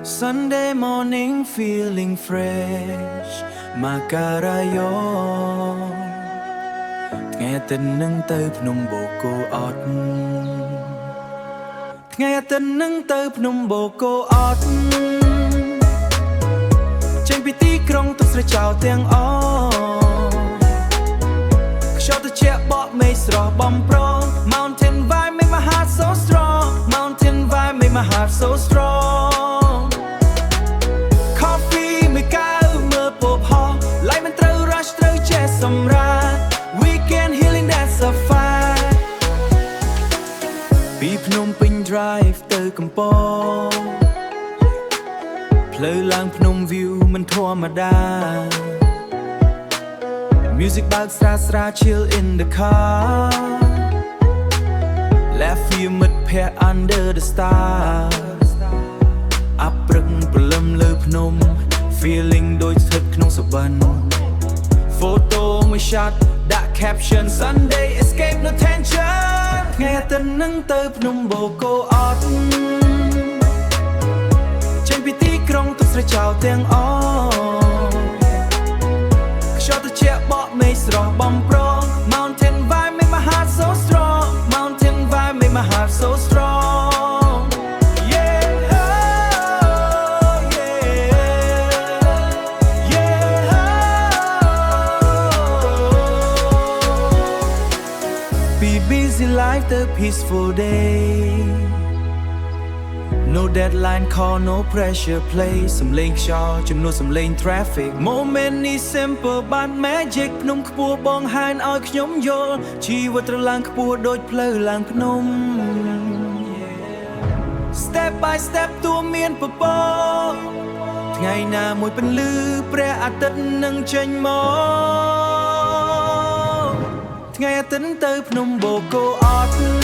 Sunday morning feeling fresh Makarayo ថ្ងៃអាទិត្យនឹងទៅភ្នំបូកូអត់ថ្ងៃអាទិត្យនឹងទៅភ្នំបូកូអត់ចេញពីទីក្រុងទឹកស្រែចោលទាំងអស់ខ្យល់ត្រជាក់បក់មេឃស្រស់បំប្រង Mountain vibe make my heart so strong Mountain vibe make my heart so strong Coffee មួយកែវមើលពពហោះ Light មិនត្រូវ rush ត្រូវចេះសម្រាក Weekend healing that's a fight ពីភ្នំពេញ drive ទៅកំពតផ្លូវឡើងភ្នំ view មិនធម្មតា Music បើកស្រាស្រា chill in the car Laugh វាមិត្តភ័ក្តិ under the stars អប់ព្រឹកព្រលឹមលើភ្នំ Feeling ដូចស្ថិតក្នុងសុបិន Photo មួយ shot ដាក់ caption Sunday escape no tension ថ្ងៃអាទិត្យនឹងទៅភ្នំបូកូអត់ចេញពីទីក្រុងទឹកស្រែចោលទាំងអស់ខ្យល់ត្រជាក់បក់មេឃស្រស់បំប្រង Mountain vibe make my heart so strong Mountain vibe make my heart so strong Yeah oh, yeah Yeah oh. Be busy life the peaceful day No deadline call no pressure play សំឡេងខ្យល់ជំនួសសំឡេង traffic Moment នេះ simple but magic ភ្នំខ្ពស់បងហានឲ្យខ្ញុំយល់ជីវិតត្រឡើងខ្ពស់ដូចផ្លូវឡើងភ្នំ Step by step តួមានពពកថ្ងៃណាមួយពន្លឺព្រះអាទិត្យនឹងចេញមកថ្ងៃអាទិត្យទៅភ្នំបូកូអត់